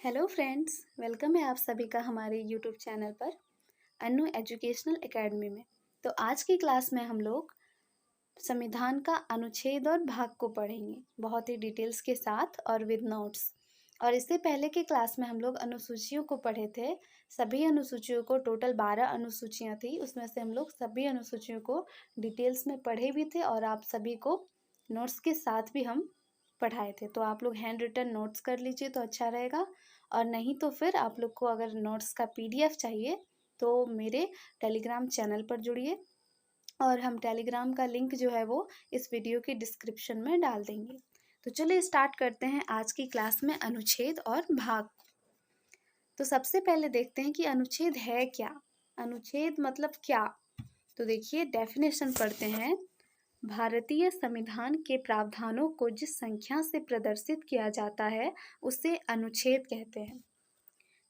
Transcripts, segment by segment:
Hello friends, welcome है आप सभी का हमारे यूट्यूब चैनल पर अन्नू एजुकेशनल एकेडमी में। तो आज की क्लास में हम लोग संविधान का अनुच्छेद और भाग को पढ़ेंगे बहुत ही डिटेल्स के साथ और विद नोट्स। और इससे पहले के क्लास में हम लोग अनुसूचियों को पढ़े थे। सभी अनुसूचियों को टोटल 12 अनुसूचियाँ थी, उसमें से हम लोग सभी अनुसूचियों को डिटेल्स में पढ़े भी थे और आप सभी को नोट्स के साथ भी हम पढ़ाए थे। तो आप लोग हैंड रिटन नोट्स कर लीजिए तो अच्छा रहेगा, और नहीं तो फिर आप लोग को अगर नोट्स का पीडीएफ चाहिए तो मेरे टेलीग्राम चैनल पर जुड़िए, और हम टेलीग्राम का लिंक जो है वो इस वीडियो के डिस्क्रिप्शन में डाल देंगे। तो चलिए स्टार्ट करते हैं आज की क्लास में अनुच्छेद और भाग। तो सबसे पहले देखते हैं कि अनुच्छेद है क्या। अनुच्छेद मतलब क्या? तो देखिए डेफिनेशन पढ़ते हैं। भारतीय संविधान के प्रावधानों को जिस संख्या से प्रदर्शित किया जाता है उसे अनुच्छेद कहते हैं।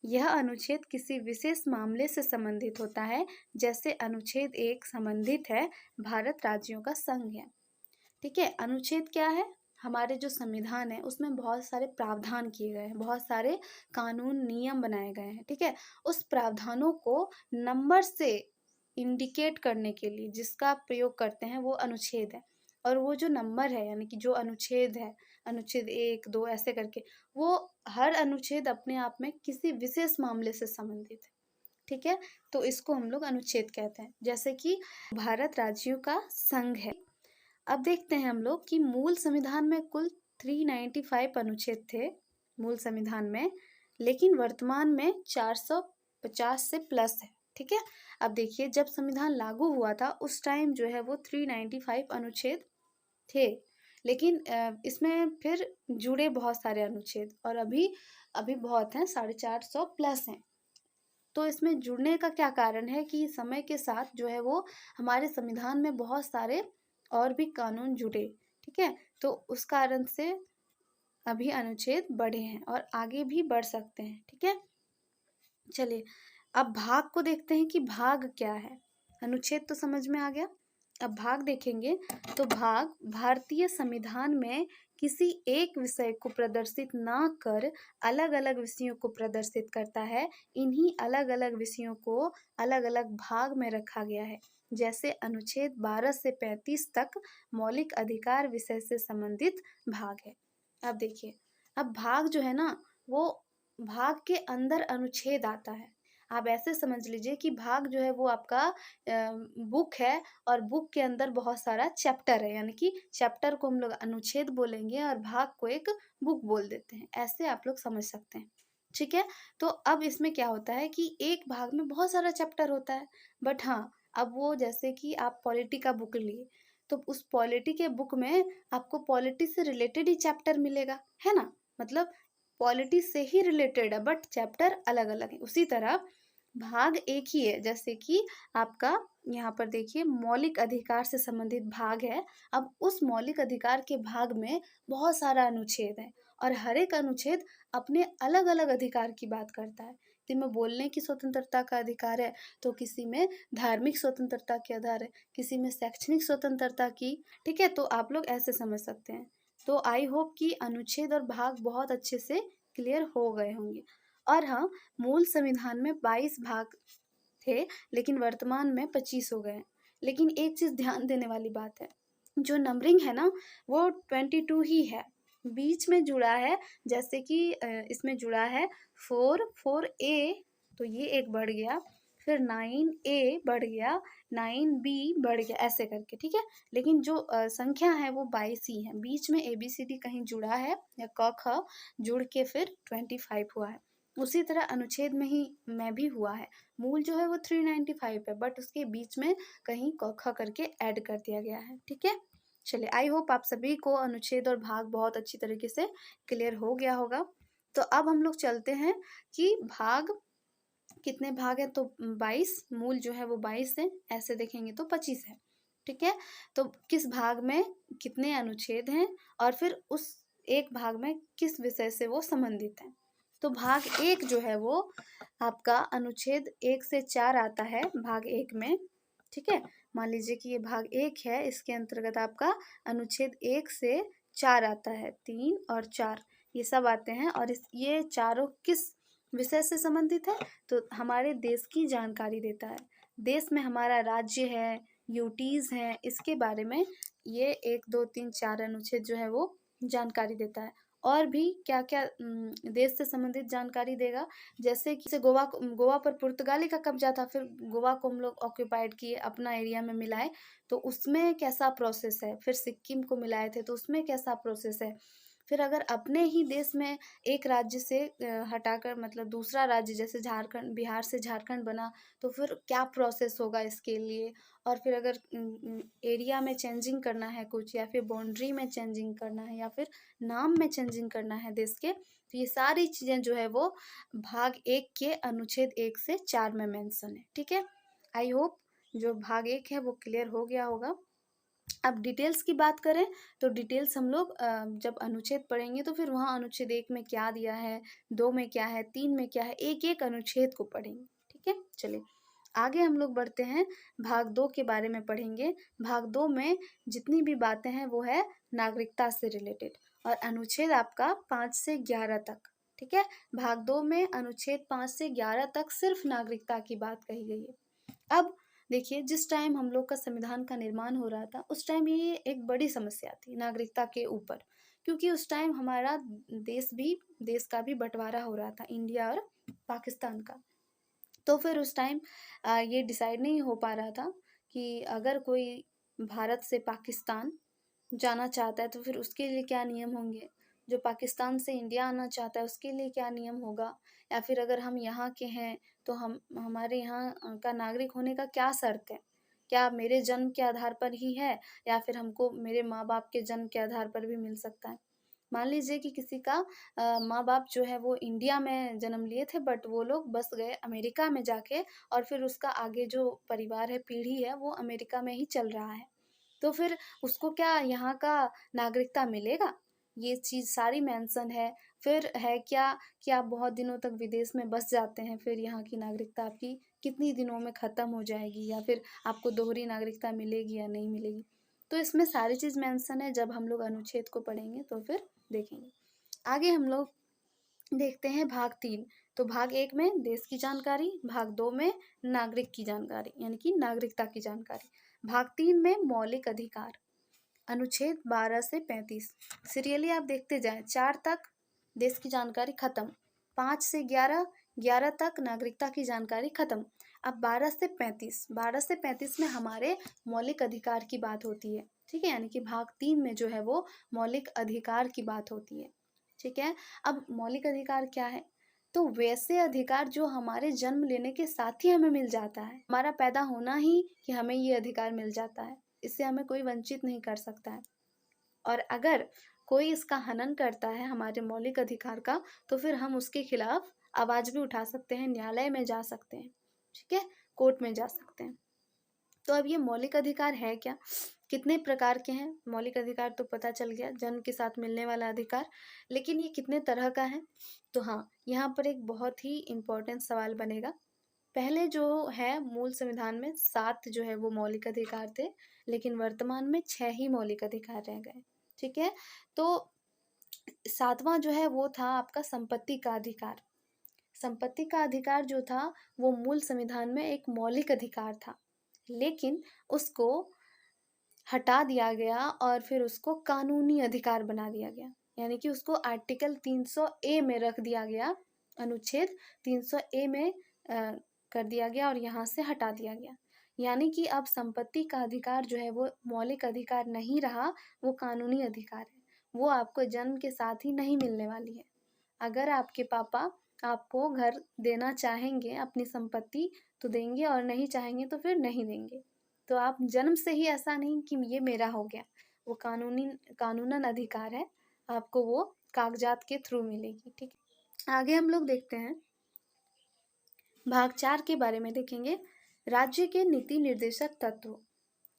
यह अनुच्छेद किसी विशेष मामले से संबंधित होता है, जैसे अनुच्छेद 1 संबंधित है भारत राज्यों का संघ है। ठीक है, अनुच्छेद क्या है? हमारे जो संविधान है उसमें बहुत सारे प्रावधान किए गए हैं, बहुत सारे कानून नियम बनाए गए हैं। ठीक है, उस प्रावधानों को नंबर से इंडिकेट करने के लिए जिसका प्रयोग करते हैं वो अनुच्छेद है। और वो जो नंबर है यानी कि जो अनुच्छेद है, अनुच्छेद 1 2 ऐसे करके, वो हर अनुच्छेद अपने आप में किसी विशेष मामले से संबंधित है। ठीक है, तो इसको हम लोग अनुच्छेद कहते हैं। जैसे कि भारत राज्यों का संघ है। अब देखते हैं हम लोग कि मूल संविधान में कुल 395 अनुच्छेद थे मूल संविधान में, लेकिन वर्तमान में 450 से प्लस है। ठीक है, अब देखिए जब संविधान लागू हुआ था उस टाइम जो है वो 395 अनुच्छेद थे, लेकिन इसमें फिर जुड़े बहुत सारे अनुच्छेद, और अभी अभी बहुत हैं, 450 प्लस हैं। तो इसमें जुड़ने का क्या कारण है कि समय के साथ जो है वो हमारे संविधान में बहुत सारे और भी कानून जुड़े। ठीक है, तो उस कारण से अभी अनुच्छेद बढ़े हैं और आगे भी बढ़ सकते हैं। ठीक है, चलिए अब भाग को देखते हैं कि भाग क्या है। अनुच्छेद तो समझ में आ गया, अब भाग देखेंगे। तो भाग भारतीय संविधान में किसी एक विषय को प्रदर्शित ना कर अलग अलग विषयों को प्रदर्शित करता है। इन्हीं अलग अलग विषयों को अलग अलग भाग में रखा गया है। जैसे अनुच्छेद 12 से 35 तक मौलिक अधिकार विषय से संबंधित भाग है। अब देखिए, अब भाग जो है ना वो भाग के अंदर अनुच्छेद आता है। आप ऐसे समझ लीजिए कि भाग जो है वो आपका बुक है, और बुक के अंदर बहुत सारा चैप्टर है, यानी कि चैप्टर को हम लोग अनुच्छेद बोलेंगे और भाग को एक बुक बोल देते हैं। ऐसे आप लोग समझ सकते हैं। ठीक है, तो अब इसमें क्या होता है कि एक भाग में बहुत सारा चैप्टर होता है, बट हाँ, अब वो जैसे कि आप पॉलिटी का बुक लिए तो उस पॉलिटी के बुक में आपको पॉलिटी से रिलेटेड ही चैप्टर मिलेगा, है ना। मतलब पॉलिटी से ही रिलेटेड है बट चैप्टर अलग अलग है। उसी तरह भाग एक ही है, जैसे कि आपका यहाँ पर देखिए मौलिक अधिकार से संबंधित भाग है। अब उस मौलिक अधिकार के भाग में बहुत सारा अनुच्छेद है, और हर एक अनुच्छेद अपने अलग अलग अधिकार की बात करता है। किसी में बोलने की स्वतंत्रता का अधिकार है, तो किसी में धार्मिक स्वतंत्रता के आधार है, किसी में शैक्षणिक स्वतंत्रता की। ठीक है, तो आप लोग ऐसे समझ सकते हैं। तो आई होप कि अनुच्छेद और भाग बहुत अच्छे से क्लियर हो गए होंगे। और हाँ, मूल संविधान में 22 भाग थे, लेकिन वर्तमान में 25 हो गए हैं। लेकिन एक चीज ध्यान देने वाली बात है, जो नंबरिंग है ना वो 22 ही है। बीच में जुड़ा है, जैसे कि इसमें जुड़ा है 4 तो ये एक बढ़ गया, फिर 9A बढ़ गया, 9B बढ़ गया, ऐसे करके। ठीक है, लेकिन जो संख्या है वो 22 ही है। बीच में ABCD कहीं जुड़ा है या क ख जुड़ के फिर 25 हुआ है। उसी तरह अनुच्छेद में भी हुआ है। मूल जो है वो 395 है, बट उसके बीच में कहीं क ख करके ऐड कर दिया गया है। ठीक है, चलिए आई होप आप सभी को अनुच्छेद और भाग बहुत अच्छी तरीके से क्लियर हो गया होगा। तो अब हम लोग चलते हैं कि भाग कितने भाग है। तो 22, मूल जो है वो 22 है, ऐसे देखेंगे तो 25 है। ठीक है, तो किस भाग में कितने अनुच्छेद हैं, और फिर उस एक भाग में किस विषय से वो संबंधित है। तो भाग 1 जो है वो आपका अनुच्छेद 1 से 4 आता है भाग 1 में। ठीक है, मान लीजिए कि ये भाग 1 है, इसके अंतर्गत आपका अनुच्छेद 1 से 4 आता है, 3 और 4। ये सब आते हैं। और ये चारों किस विषय से संबंधित है? तो हमारे देश की जानकारी देता है। देश में हमारा राज्य है, यूटीज हैं, इसके बारे में ये 1, 2, 3, 4 अनुच्छेद जो है वो जानकारी देता है। और भी क्या क्या देश से संबंधित जानकारी देगा, जैसे कि गोवा पर पुर्तगाली का कब्जा था, फिर गोवा को हम लोग ऑक्यूपाइड किए, अपना एरिया में मिलाए, तो उसमें कैसा प्रोसेस है। फिर सिक्किम को मिलाए थे तो उसमें कैसा प्रोसेस है। फिर अगर अपने ही देश में एक राज्य से हटाकर मतलब दूसरा राज्य, जैसे झारखंड, बिहार से झारखंड बना, तो फिर क्या प्रोसेस होगा इसके लिए। और फिर अगर एरिया में चेंजिंग करना है कुछ, या फिर बाउंड्री में चेंजिंग करना है, या फिर नाम में चेंजिंग करना है देश के, तो ये सारी चीज़ें जो है वो भाग 1 के अनुच्छेद 1 से 4 में मेंशन है। ठीक है, आई होप जो भाग 1 है वो क्लियर हो गया होगा। अब डिटेल्स की बात करें तो डिटेल्स हम लोग जब अनुच्छेद पढ़ेंगे तो फिर वहाँ अनुच्छेद 1 में क्या दिया है, 2 में क्या है, 3 में क्या है, एक एक अनुच्छेद को पढ़ेंगे। ठीक है, चलिए आगे हम लोग बढ़ते हैं, भाग 2 के बारे में पढ़ेंगे। भाग 2 में जितनी भी बातें हैं वो है नागरिकता से रिलेटेड, और अनुच्छेद आपका 5 से 11 तक। ठीक है, भाग 2 में अनुच्छेद 5 से 11 तक सिर्फ नागरिकता की बात कही गई है। अब देखिए, जिस टाइम हम लोग का संविधान का निर्माण हो रहा था, उस टाइम ये एक बड़ी समस्या थी नागरिकता के ऊपर, क्योंकि उस टाइम हमारा देश का भी बंटवारा हो रहा था, इंडिया और पाकिस्तान का। तो फिर उस टाइम ये डिसाइड नहीं हो पा रहा था कि अगर कोई भारत से पाकिस्तान जाना चाहता है तो फिर उसके लिए क्या नियम होंगे, जो पाकिस्तान से इंडिया आना चाहता है उसके लिए क्या नियम होगा, या फिर अगर हम यहाँ के हैं तो हमारे यहाँ का नागरिक होने का क्या शर्त है, क्या मेरे जन्म के आधार पर ही है, या फिर हमको मेरे माँ बाप के जन्म के आधार पर भी मिल सकता है। मान लीजिए कि किसी का माँ बाप जो है वो इंडिया में जन्म लिए थे, बट वो लोग बस गए अमेरिका में जाके, और फिर उसका आगे जो परिवार है, पीढ़ी है, वो अमेरिका में ही चल रहा है, तो फिर उसको क्या यहाँ का नागरिकता मिलेगा? ये चीज़ सारी मेंशन है। फिर है क्या कि आप बहुत दिनों तक विदेश में बस जाते हैं, फिर यहाँ की नागरिकता आपकी कितनी दिनों में ख़त्म हो जाएगी, या फिर आपको दोहरी नागरिकता मिलेगी या नहीं मिलेगी। तो इसमें सारी चीज़ मेंशन है, जब हम लोग अनुच्छेद को पढ़ेंगे तो फिर देखेंगे। आगे हम लोग देखते हैं भाग 3। तो भाग 1 में देश की जानकारी, भाग 2 में नागरिक की जानकारी यानी कि नागरिकता की जानकारी, भाग 3 में मौलिक अधिकार, अनुच्छेद 12 से 35। सीरियली आप देखते जाएं, 4 तक देश की जानकारी खत्म, 5 से 11, 11 तक नागरिकता की जानकारी खत्म। अब 12 से 35, 12 से 35 में हमारे मौलिक अधिकार की बात होती है। ठीक है, यानी कि भाग 3 में जो है वो मौलिक अधिकार की बात होती है। ठीक है, अब मौलिक अधिकार क्या है? तो वैसे अधिकार जो हमारे जन्म लेने के साथ ही हमें मिल जाता है, हमारा पैदा होना ही कि हमें ये अधिकार मिल जाता है, इससे हमें कोई वंचित नहीं कर सकता है। और अगर कोई इसका हनन करता है हमारे मौलिक अधिकार का, तो फिर हम उसके खिलाफ आवाज भी उठा सकते हैं, न्यायालय में जा सकते हैं। ठीक है, कोर्ट में जा सकते हैं। तो अब ये मौलिक अधिकार है क्या, कितने प्रकार के हैं? मौलिक अधिकार तो पता चल गया, जन्म के साथ मिलने वाला अधिकार, लेकिन ये कितने तरह का है? तो हाँ, यहाँ पर एक बहुत ही इम्पोर्टेंट सवाल बनेगा। पहले जो है मूल संविधान में 7 जो है वो मौलिक अधिकार थे, लेकिन वर्तमान में 6 ही मौलिक अधिकार रह गए। ठीक है, तो 7वां जो है वो था आपका संपत्ति का अधिकार। संपत्ति का अधिकार जो था वो मूल संविधान में एक मौलिक अधिकार था, लेकिन उसको हटा दिया गया और फिर उसको कानूनी अधिकार बना दिया गया, यानी कि उसको आर्टिकल 300 ए में रख दिया गया, अनुच्छेद 300 ए में कर दिया गया और यहाँ से हटा दिया गया। यानी कि अब संपत्ति का अधिकार जो है वो मौलिक अधिकार नहीं रहा, वो कानूनी अधिकार है। वो आपको जन्म के साथ ही नहीं मिलने वाली है। अगर आपके पापा आपको घर देना चाहेंगे अपनी संपत्ति तो देंगे, और नहीं चाहेंगे तो फिर नहीं देंगे। तो आप जन्म से ही ऐसा नहीं कि ये मेरा हो गया, वो कानूनन अधिकार है, आपको वो कागजात के थ्रू मिलेगी। ठीक है, आगे हम लोग देखते हैं, भाग 4 के बारे में देखेंगे, राज्य के नीति निर्देशक तत्व।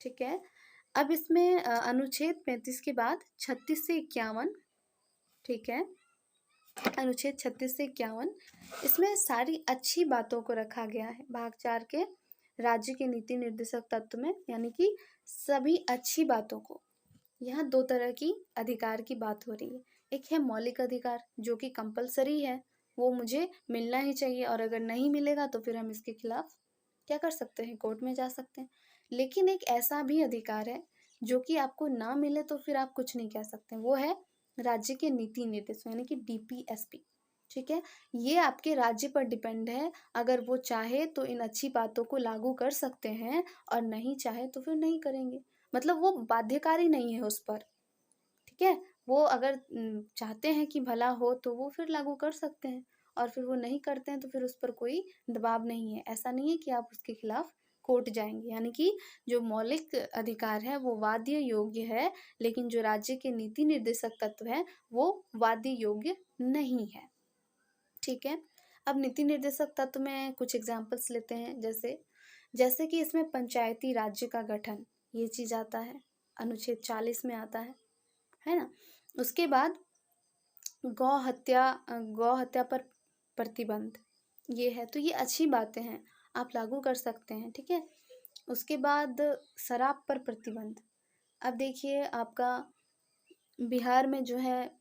ठीक है, अब इसमें अनुच्छेद 35 के बाद 36 से 51, ठीक है, अनुच्छेद 36 से 51, इसमें सारी अच्छी बातों को रखा गया है। भाग 4 के राज्य के नीति निर्देशक तत्व में, यानी कि सभी अच्छी बातों को, यहाँ 2 तरह की अधिकार की बात हो रही है। एक है मौलिक अधिकार जो कि कंपलसरी है, वो मुझे मिलना ही चाहिए, और अगर नहीं मिलेगा तो फिर हम इसके खिलाफ क्या कर सकते हैं, कोर्ट में जा सकते हैं। लेकिन एक ऐसा भी अधिकार है जो कि आपको ना मिले तो फिर आप कुछ नहीं कह सकते, वो है राज्य के नीति निर्देशों यानी कि डीपीएसपी। ठीक है, ये आपके राज्य पर डिपेंड है, अगर वो चाहे तो इन अच्छी बातों को लागू कर सकते हैं और नहीं चाहे तो फिर नहीं करेंगे, मतलब वो बाध्यकारी नहीं है उस पर। ठीक है, वो अगर चाहते हैं कि भला हो तो वो फिर लागू कर सकते हैं, और फिर वो नहीं करते हैं तो फिर उस पर कोई दबाव नहीं है। ऐसा नहीं है कि आप उसके खिलाफ कोर्ट जाएंगे, यानी कि जो मौलिक अधिकार है वो वाद्य योग्य है, लेकिन जो राज्य के नीति निर्देशक तत्व है वो वाद्य योग्य नहीं है। ठीक है, अब नीति निर्देशक तत्व में कुछ एग्जाम्पल्स लेते हैं, जैसे जैसे कि इसमें पंचायती राज्य का गठन, ये चीज आता है, अनुच्छेद 40 में आता है ना। उसके बाद गौ हत्या पर प्रतिबंध, ये है, तो ये अच्छी बातें हैं, आप लागू कर सकते हैं। ठीक है, उसके बाद शराब पर प्रतिबंध। अब देखिए आपका बिहार में जो है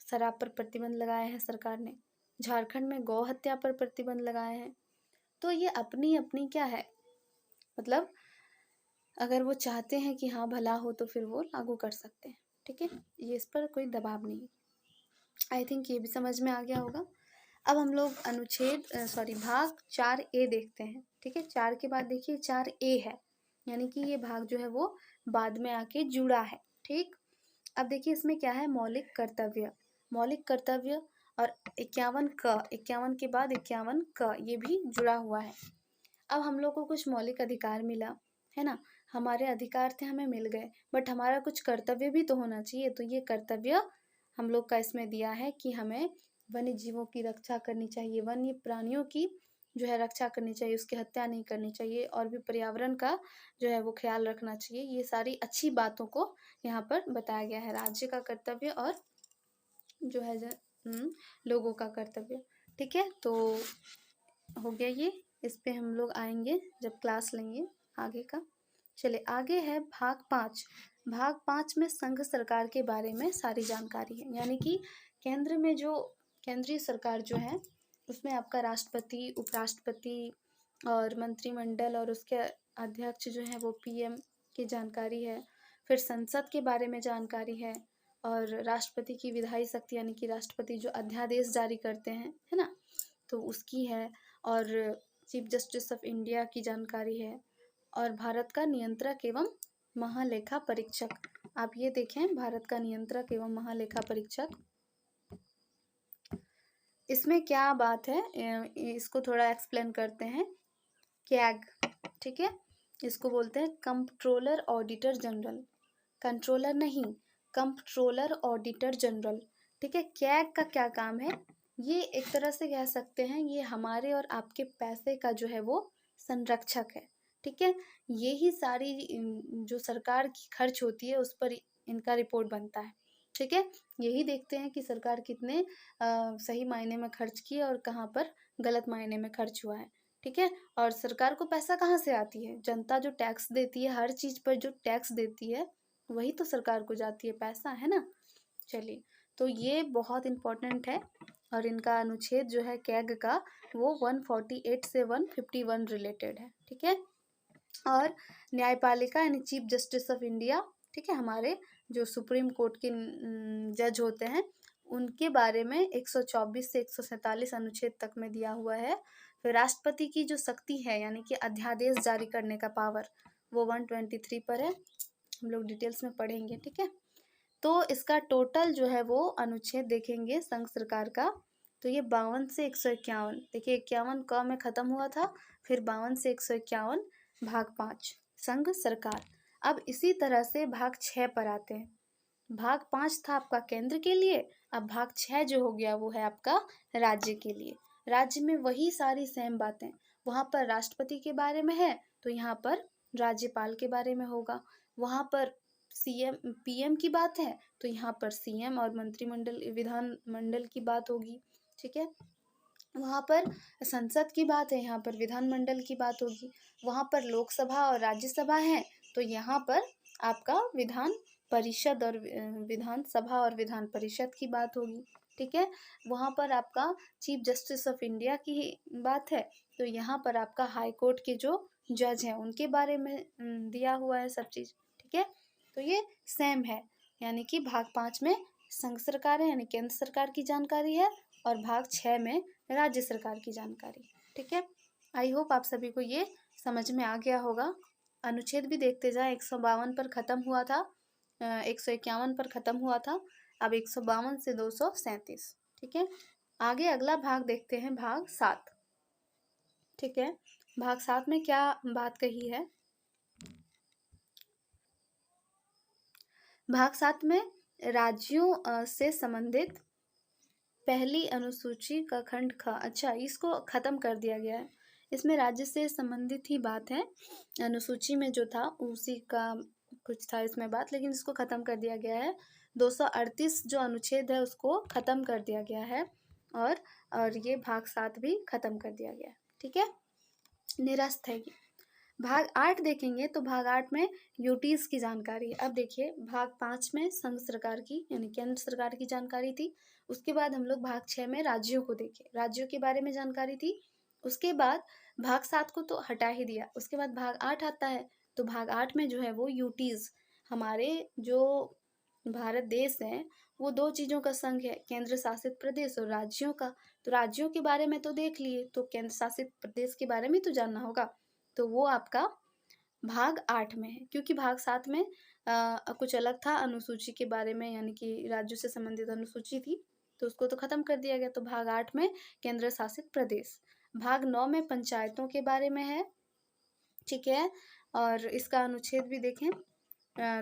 शराब पर प्रतिबंध लगाया है सरकार ने, झारखंड में गौ हत्या पर प्रतिबंध लगाया है। तो ये अपनी अपनी क्या है, मतलब अगर वो चाहते हैं कि हाँ भला हो तो फिर वो लागू कर सकते हैं। ठीक है, ये इस पर कोई दबाव नहीं। आई थिंक ये भी समझ में आ गया होगा। अब हम लोग भाग 4A देखते हैं। ठीक है, 4 के बाद देखिए 4A है, यानी कि ये भाग जो है वो बाद में आके जुड़ा है। ठीक, अब देखिए इसमें क्या है, मौलिक कर्तव्य। मौलिक कर्तव्य और 51 के बाद 51 ये भी जुड़ा हुआ है। अब हम लोग को कुछ मौलिक अधिकार मिला है ना, हमारे अधिकार थे, हमें मिल गए, बट हमारा कुछ कर्तव्य भी तो होना चाहिए। तो ये कर्तव्य हम लोग का इसमें दिया है कि हमें वन्य जीवों की रक्षा करनी चाहिए, वन्य प्राणियों की जो है रक्षा करनी चाहिए, उसकी हत्या नहीं करनी चाहिए, और भी पर्यावरण का जो है वो ख्याल रखना चाहिए। ये सारी अच्छी बातों को यहाँ पर बताया गया है, राज्य का कर्तव्य और जो है लोगों का कर्तव्य। ठीक है, तो हो गया ये, इस पे हम लोग आएंगे जब क्लास लेंगे आगे का। चलिए आगे है भाग 5। भाग 5 में संघ सरकार के बारे में सारी जानकारी है, यानी कि केंद्र में जो केंद्रीय सरकार जो है उसमें आपका राष्ट्रपति, उपराष्ट्रपति और मंत्रिमंडल और उसके अध्यक्ष जो है वो पीएम की जानकारी है। फिर संसद के बारे में जानकारी है, और राष्ट्रपति की विधायी शक्ति यानी कि राष्ट्रपति जो अध्यादेश जारी करते हैं है ना, तो उसकी है, और चीफ जस्टिस ऑफ इंडिया की जानकारी है, और भारत का नियंत्रक एवं महालेखा परीक्षक। आप ये देखें, भारत का नियंत्रक एवं महालेखा परीक्षक, इसमें क्या बात है, इसको थोड़ा एक्सप्लेन करते हैं। कैग, ठीक है, इसको बोलते हैं कंट्रोलर ऑडिटर जनरल, कंट्रोलर नहीं, कंट्रोलर ऑडिटर जनरल। ठीक है, कैग का क्या काम है, ये एक तरह से कह सकते हैं ये हमारे और आपके पैसे का जो है वो संरक्षक है। ठीक है, यही सारी जो सरकार की खर्च होती है उस पर इनका रिपोर्ट बनता है। ठीक है, यही देखते हैं कि सरकार कितने सही मायने में खर्च की है और कहाँ पर गलत मायने में खर्च हुआ है। ठीक है, और सरकार को पैसा कहाँ से आती है, जनता जो टैक्स देती है, हर चीज पर जो टैक्स देती है वही तो सरकार को जाती है पैसा, है ना। चलिए, तो ये बहुत इम्पोर्टेंट है, और इनका अनुच्छेद जो है कैग का वो 148 से 151 रिलेटेड है। ठीक है, और न्यायपालिका यानी चीफ जस्टिस ऑफ इंडिया, ठीक है, हमारे जो सुप्रीम कोर्ट के जज होते हैं उनके बारे में 124 से 147 अनुच्छेद तक में दिया हुआ है। फिर राष्ट्रपति की जो शक्ति है यानी कि अध्यादेश जारी करने का पावर, वो 123 पर है, हम लोग डिटेल्स में पढ़ेंगे। ठीक है, तो इसका टोटल जो है वो अनुच्छेद देखेंगे संघ सरकार का, तो ये 52 से 151, देखिए 51 क में खत्म हुआ था, फिर 52 से 151 भाग 5 संघ सरकार। अब इसी तरह से भाग 6 पर आते हैं। भाग 5 था आपका केंद्र के लिए, अब भाग 6 जो हो गया वो है आपका राज्य के लिए। राज्य में वही सारी सेम बातें, वहाँ पर राष्ट्रपति के बारे में है तो यहाँ पर राज्यपाल के बारे में होगा, वहाँ पर सीएम पीएम की बात है तो यहाँ पर सीएम और मंत्रिमंडल विधान मंडल की बात होगी। ठीक है, वहाँ पर संसद की बात है, यहाँ पर विधानमंडल की बात होगी, वहाँ पर लोकसभा और राज्यसभा है तो यहाँ पर आपका विधान परिषद और विधान सभा और विधान परिषद की बात होगी। ठीक है, वहाँ पर आपका चीफ जस्टिस ऑफ इंडिया की बात है, तो यहाँ पर आपका हाई कोर्ट के जो जज हैं उनके बारे में दिया हुआ है सब चीज़। ठीक है, तो ये सेम है, यानी कि भाग 5 में संघ सरकार है यानी केंद्र सरकार की जानकारी है, और भाग 6 में राज्य सरकार की जानकारी। ठीक है, आई होप आप सभी को ये समझ में आ गया होगा। अनुच्छेद भी देखते जाए, 152 पर ख़त्म हुआ था, 151 पर ख़त्म हुआ था, अब 152 से 237। ठीक है, आगे अगला भाग देखते हैं, भाग 7। ठीक है, भाग 7 में क्या बात कही है? भाग 7 में राज्यों से संबंधित पहली अनुसूची का खंड ख, अच्छा इसको ख़त्म कर दिया गया है। इसमें राज्य से संबंधित ही बात है, अनुसूची में जो था उसी का कुछ था इसमें बात, लेकिन इसको ख़त्म कर दिया गया है। 238 जो अनुच्छेद है उसको ख़त्म कर दिया गया है, और ये भाग 7 भी ख़त्म कर दिया गया है। ठीक है, निरस्त है ये। भाग 8 देखेंगे तो भाग 8 में यूटीज की जानकारी। अब देखिए, भाग 5 में संघ सरकार की यानी केंद्र सरकार की जानकारी थी, उसके बाद हम लोग भाग 6 में राज्यों को देखे, राज्यों के बारे में जानकारी थी। उसके बाद भाग 7 को तो हटा ही दिया, उसके बाद भाग 8 आता है, तो भाग 8 में जो है वो यूटीज, हमारे जो भारत देश है वो दो चीज़ों का संघ है, केंद्र शासित प्रदेश और राज्यों का। तो राज्यों के बारे में तो देख लिए, तो केंद्र शासित प्रदेश के बारे में तो जानना होगा, तो वो आपका भाग 8 में है, क्योंकि भाग 7 में कुछ अलग था अनुसूची के बारे में, यानी कि राज्यों से संबंधित अनुसूची थी, तो उसको तो खत्म कर दिया गया। तो भाग 8 में केंद्र शासित प्रदेश। भाग 9 में पंचायतों के बारे में है। ठीक है, और इसका अनुच्छेद भी देखें,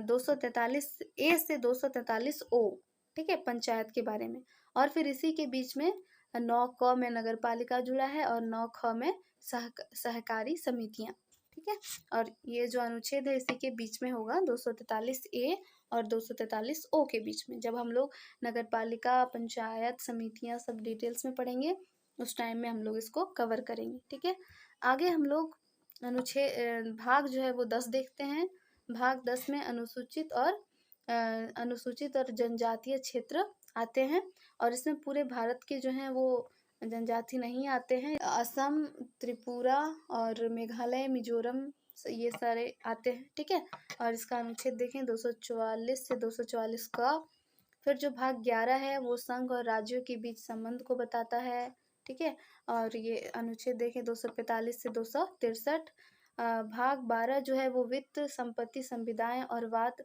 243A से 243O। ठीक है, पंचायत के बारे में। और फिर इसी के बीच में 9 क में नगर पालिका जुड़ा है, और 9 ख में सहकारी समितियां। ठीक है, और ये जो अनुच्छेद है इसी के बीच में होगा, 243A और 243O के बीच में। जब हम लोग नगर पालिका, पंचायत समितियां सब डिटेल्स में पढ़ेंगे, उस टाइम में हम लोग इसको कवर करेंगे। ठीक है, आगे हम लोग भाग जो है वो 10 देखते हैं। भाग 10 में अनुसूचित और जनजातीय क्षेत्र आते हैं, और इसमें पूरे भारत के जो हैं वो जनजाति नहीं आते हैं, असम, त्रिपुरा और मेघालय, मिजोरम, ये सारे आते हैं। ठीक है, और इसका अनुच्छेद देखें, 244 से 244 का। फिर जो भाग 11 है वो संघ और राज्यों के बीच संबंध को बताता है। ठीक है, और ये अनुच्छेद देखें, 245 से 263। भाग 12 जो है वो वित्त, संपत्ति, संविदाएं और वाद,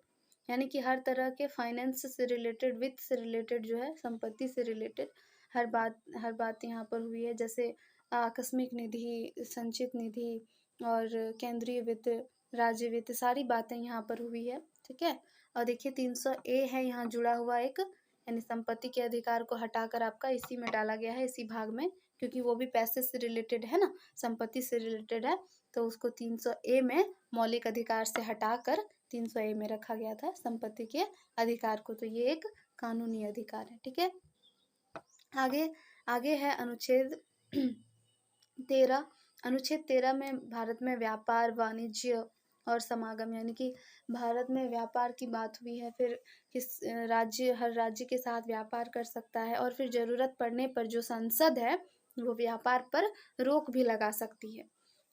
यानी कि हर तरह के फाइनेंस से रिलेटेड, वित्त से रिलेटेड जो है, संपत्ति से रिलेटेड हर बात यहाँ पर हुई है, जैसे आकस्मिक निधि, संचित निधि और केंद्रीय वित्त, राज्य वित्त, सारी बातें यहाँ पर हुई है। ठीक है, और देखिए 300A है यहाँ जुड़ा हुआ एक, यानी संपत्ति के अधिकार को हटाकर आपका इसी में डाला गया है, इसी भाग में, क्योंकि वो भी पैसे से रिलेटेड है ना, संपत्ति से रिलेटेड है, तो उसको 300A में मौलिक अधिकार से हटाकर 300A में रखा गया था संपत्ति के अधिकार को। तो ये एक कानूनी अधिकार है। ठीक है, आगे है अनुच्छेद 13। अनुच्छेद 13 में भारत में व्यापार, वाणिज्य और समागम, यानी कि भारत में व्यापार की बात हुई है, फिर हर राज्य के साथ व्यापार कर सकता है, और फिर जरूरत पड़ने पर जो संसद है वो व्यापार पर रोक भी लगा सकती है,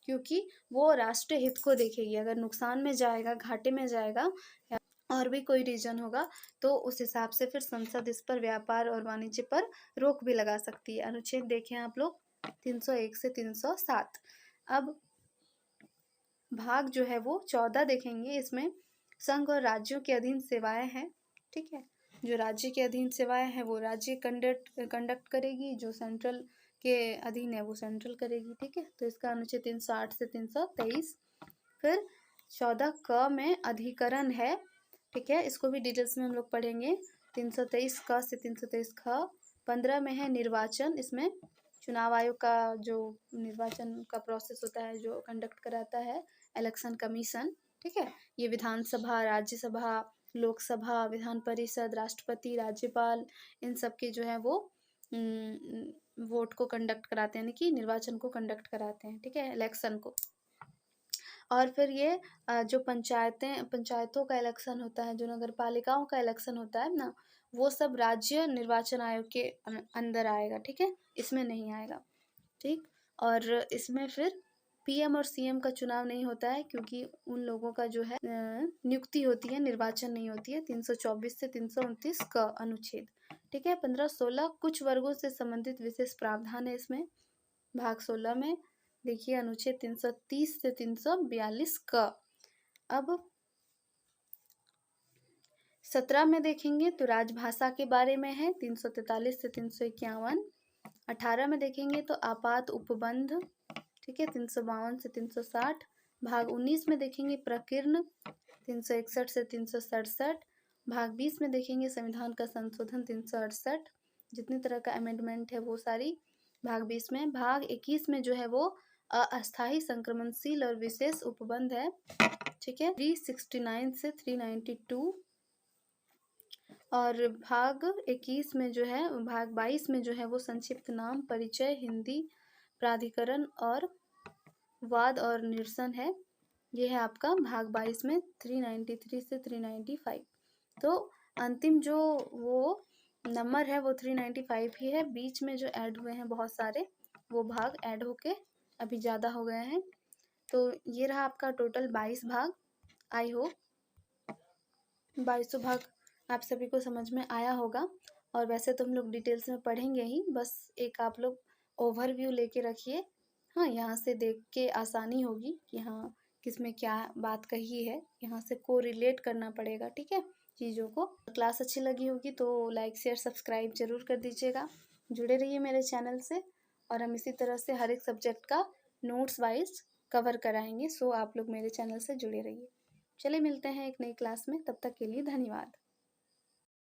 क्योंकि वो राष्ट्रीय हित को देखेगी। अगर नुकसान में जाएगा, घाटे में जाएगा, और भी कोई रीजन होगा, तो उस हिसाब से फिर संसद इस पर व्यापार और वाणिज्य पर रोक भी लगा सकती है। अनुच्छेद देखें आप लोग, 301 से 307। अब भाग जो है वो 14 देखेंगे, इसमें संघ और राज्यों के अधीन सेवाएं हैं। ठीक है, जो राज्य के अधीन सेवाएं हैं वो राज्य कंडक्ट करेगी, जो सेंट्रल के अधीन है वो सेंट्रल करेगी। ठीक है, तो इसका अनुच्छेद 308 से 323। फिर 14 क में अधिकरण है। ठीक है, इसको भी डिटेल्स में हम लोग पढ़ेंगे, 323 क से 323 ख। 15 में है निर्वाचन, इसमें चुनाव आयोग का जो निर्वाचन का प्रोसेस होता है, जो कंडक्ट कराता है, इलेक्शन कमीशन। ठीक है, ये विधानसभा, राज्यसभा, लोकसभा, विधान परिषद, राष्ट्रपति, राज्यपाल, इन सब के जो है वो वोट को कंडक्ट कराते हैं, यानी कि निर्वाचन को कंडक्ट कराते हैं। ठीक है, इलेक्शन को। और फिर ये जो पंचायतों का इलेक्शन होता है, जो नगर पालिकाओं का इलेक्शन होता है ना, वो सब राज्य निर्वाचन आयोग के अंदर आएगा, ठीक है, इसमें नहीं आएगा, ठीक। और इसमें फिर पीएम और सीएम का चुनाव नहीं होता है, क्योंकि उन लोगों का जो है नियुक्ति होती है, निर्वाचन नहीं होती है। 324 से 329 का अनुच्छेद, ठीक है। 15-16 कुछ वर्गों से संबंधित विशेष प्रावधान है इसमें। भाग 16 में देखिए अनुच्छेद 330 से 342 का। अब 17 में देखेंगे तो राजभाषा के बारे में है, 343 से 351। 18 में देखेंगे तो आपात उपबंध, ठीक है, 352 से 360। भाग 19 में देखेंगे प्रकीर्ण, 361 से 367। भाग 20 में देखेंगे संविधान का संशोधन, 368। जितनी तरह का अमेंडमेंट है वो सारी भाग 20 में। भाग 21 में जो है वो अस्थायी संक्रमणशील और विशेष उपबंध है, ठीक है, 369 से 392। और भाग 21 में जो है, भाग 22 में जो है वो संक्षिप्त नाम, परिचय, हिंदी, प्राधिकरण और वाद और निरसन है। ये है आपका भाग 22 में 393 से 395। तो अंतिम जो वो नंबर है वो 395 ही है। बीच में जो ऐड हुए हैं बहुत सारे, वो भाग ऐड होके अभी ज़्यादा हो गए हैं। तो ये रहा आपका टोटल 22 भाग। आई होप 22 भाग आप सभी को समझ में आया होगा। और वैसे तो हम लोग डिटेल्स में पढ़ेंगे ही, बस एक आप लोग ओवरव्यू लेके रखिए। हाँ, यहाँ से देख के आसानी होगी कि हाँ किस में क्या बात कही है, यहाँ से को रिलेट करना पड़ेगा, ठीक है, चीज़ों को। क्लास अच्छी लगी होगी तो लाइक शेयर सब्सक्राइब जरूर कर दीजिएगा। जुड़े रहिए मेरे चैनल से, और हम इसी तरह से हर एक सब्जेक्ट का नोट्स वाइज कवर कराएंगे। सो आप लोग मेरे चैनल से जुड़े रहिए। चलिए मिलते हैं एक नई क्लास में, तब तक के लिए धन्यवाद।